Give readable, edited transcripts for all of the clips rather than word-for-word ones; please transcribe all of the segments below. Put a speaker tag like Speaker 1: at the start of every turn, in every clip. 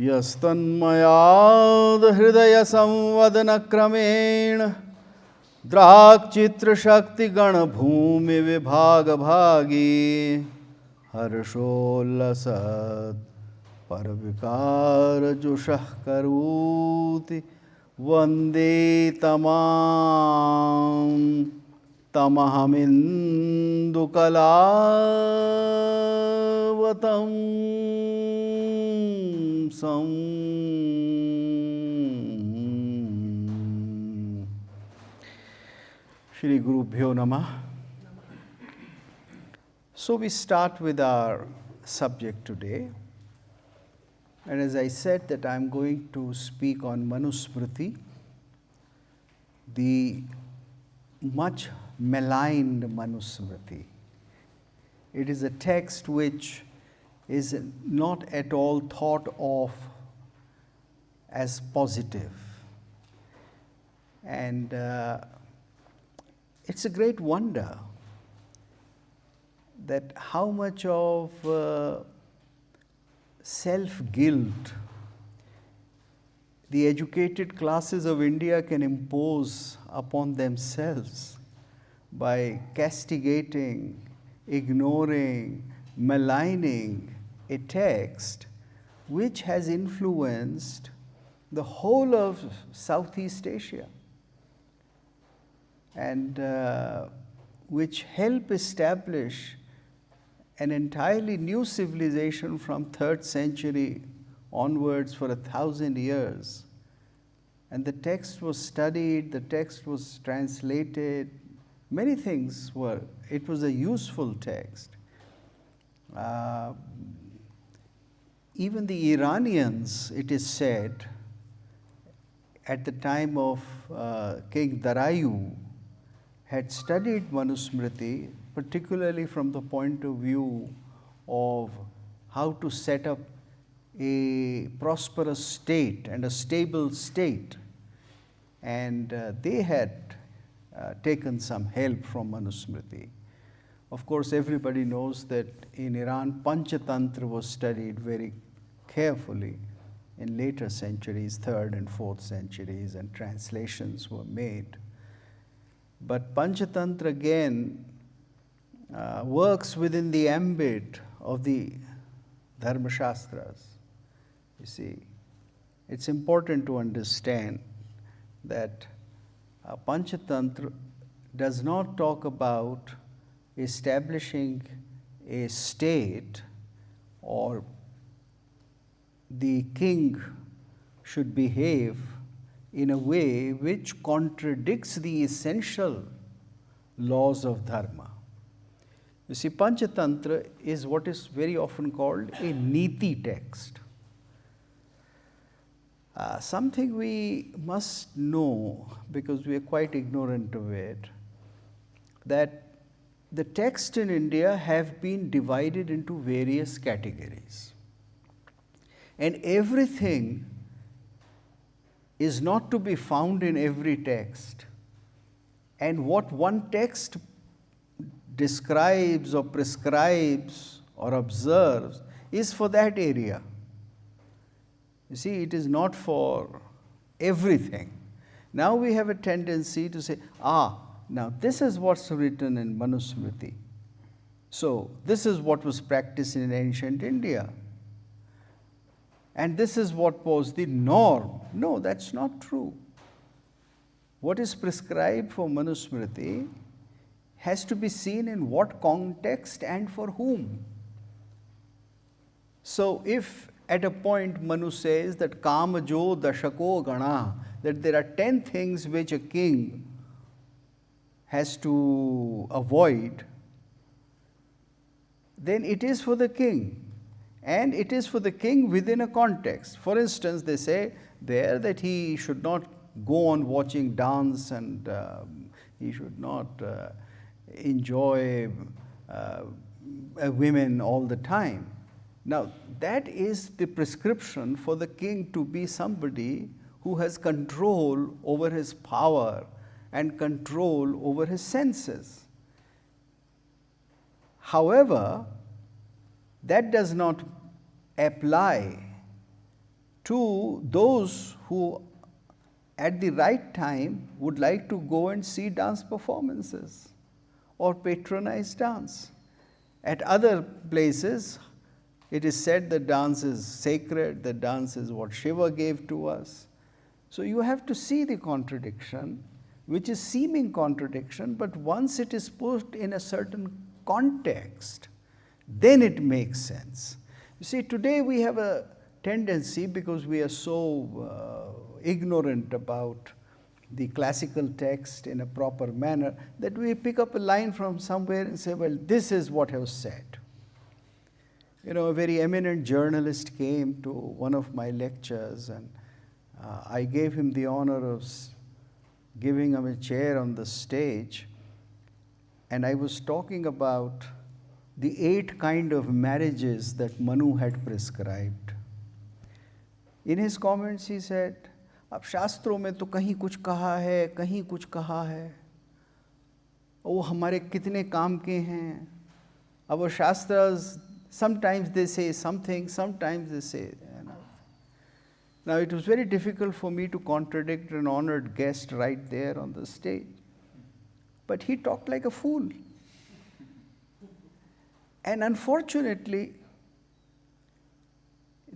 Speaker 1: यस्तन्मयाद हृदय संवदन क्रमेण द्राक्चित्र शक्ति गण भूमि विभाग भागी हर्षोल्लसत् पर विकार जुषः करोति वंदे तमाम तमहमिन्दुकलावतं सं। Shri Gurubhyo Namah. So we start with our subject today. And as I said that I'm going to speak on Manusmriti, the much maligned Manusmriti. It is a text which is not at all thought of as positive. And it's a great wonder that how much of self-guilt the educated classes of India can impose upon themselves by castigating, ignoring, maligning a text which has influenced the whole of Southeast Asia and which help establish an entirely new civilization from 3rd century onwards for 1,000 years. And the text was studied, the text was translated, many things were. It was a useful text. Even the Iranians, it is said, at the time of King Darayu, had studied Manusmriti, particularly from the point of view of how to set up a prosperous state and a stable state. And they had taken some help from Manusmriti. Of course, everybody knows that in Iran, Panchatantra was studied very carefully in later centuries, 3rd and 4th centuries, and translations were made. But Panchatantra again works within the ambit of the Dharma Shastras. You see, it's important to understand that Panchatantra does not talk about establishing a state or the king should behave in a way which contradicts the essential laws of Dharma. You see, Panchatantra is what is very often called a niti text. Something we must know, because we are quite ignorant of it, that the texts in India have been divided into various categories. And everything is not to be found in every text. And what one text describes or prescribes or observes is for that area. You see, it is not for everything. Now we have a tendency to say, now this is what's written in Manusmriti. So this is what was practiced in ancient India. And this is what was the norm. No, that's not true. What is prescribed for Manusmriti has to be seen in what context and for whom. So if at a point Manu says that Kamajo Dashako Gana, that there are 10 things which a king has to avoid, then it is for the king. And it is for the king within a context. For instance, they say there that he should not go on watching dance and he should not enjoy women all the time. Now, that is the prescription for the king to be somebody who has control over his power and control over his senses. However, that does not apply to those who at the right time would like to go and see dance performances or patronize dance. At other places, it is said that dance is sacred, that dance is what Shiva gave to us. So you have to see the contradiction, which is seeming contradiction, but once it is put in a certain context, then it makes sense. You see, today we have a tendency, because we are so ignorant about the classical text in a proper manner, that we pick up a line from somewhere and say, well, this is what was said. You know, a very eminent journalist came to one of my lectures, and I gave him the honor of giving him a chair on the stage, and I was talking about the 8 kind of marriages that Manu had prescribed. In his comments, he said, अब शास्त्रों में तो कहीं कुछ कहा है, कहीं कुछ कहा है, वो हमारे कितने काम के हैं. Our shastras, sometimes they say something, sometimes they say. Now it was very difficult for me to contradict an honored guest right there on the stage. But he talked like a fool. And unfortunately,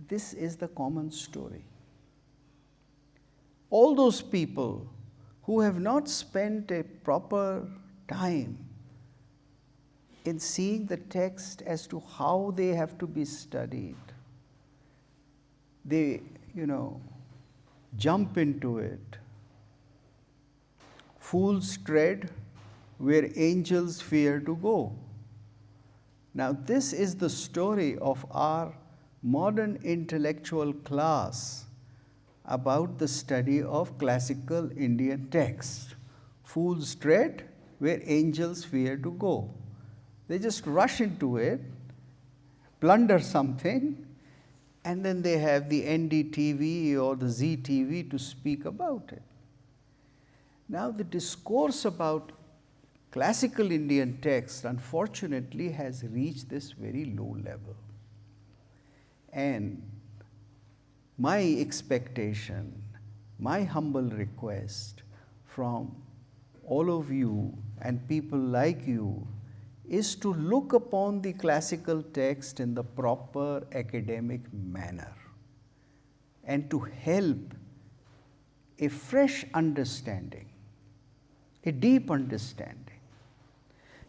Speaker 1: this is the common story. All those people who have not spent a proper time in seeing the text as to how they have to be studied, they, jump into it. Fools tread where angels fear to go. Now, this is the story of our modern intellectual class about the study of classical Indian text. Fools tread where angels fear to go. They just rush into it, plunder something, and then they have the NDTV or the ZTV to speak about it. Now, the discourse about classical Indian text, unfortunately, has reached this very low level. And my expectation, my humble request from all of you and people like you is to look upon the classical text in the proper academic manner and to help a fresh understanding, a deep understanding.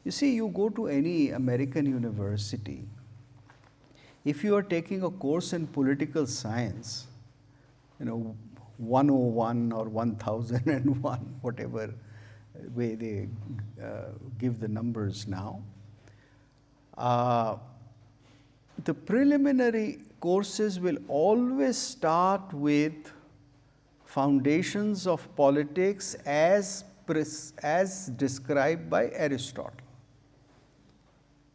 Speaker 1: You see, you go to any American university, if you are taking a course in political science, 101 or 1001, whatever way they give the numbers now, the preliminary courses will always start with foundations of politics as described by Aristotle.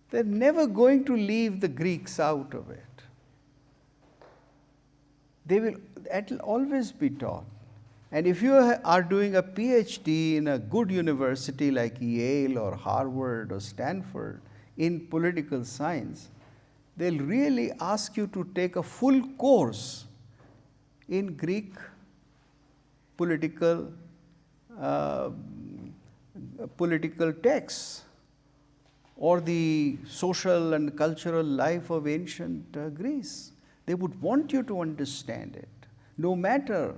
Speaker 1: They're never going to leave the Greeks out of it. That will always be taught. And if you are doing a PhD in a good university like Yale or Harvard or Stanford in political science, they'll really ask you to take a full course in Greek political texts or the social and cultural life of ancient Greece. They would want you to understand it, no matter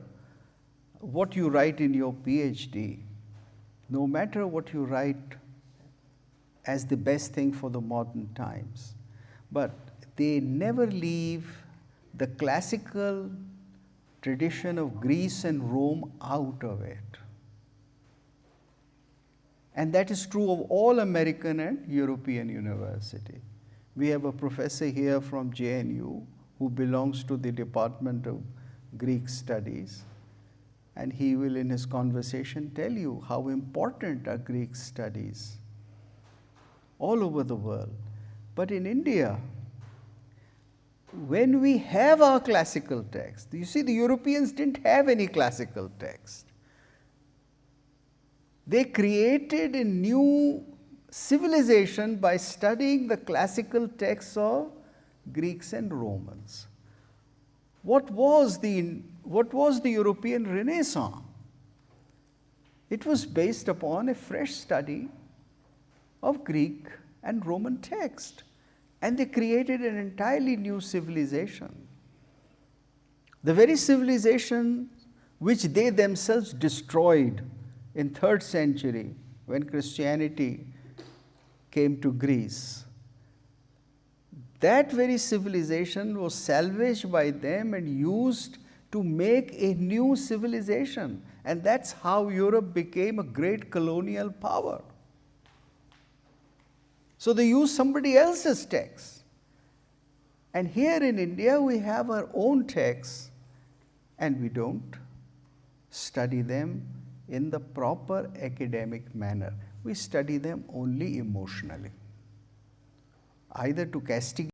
Speaker 1: what you write in your PhD, no matter what you write as the best thing for the modern times. But they never leave the classical tradition of Greece and Rome out of it. And that is true of all American and European universities. We have a professor here from JNU who belongs to the Department of Greek Studies, and he will in his conversation tell you how important are Greek studies all over the world. But in India, when we have our classical text, you see, the Europeans didn't have any classical text. They created a new civilization by studying the classical texts of Greeks and Romans. what was the European Renaissance? It was based upon a fresh study of Greek and Roman text, and they created an entirely new civilization. The very civilization which they themselves destroyed in 3rd century when Christianity came to Greece. That very civilization was salvaged by them and used to make a new civilization. And that's how Europe became a great colonial power. So they used somebody else's text. And here in India, we have our own texts, and we don't study them in the proper academic manner. We study them only emotionally, either to castigate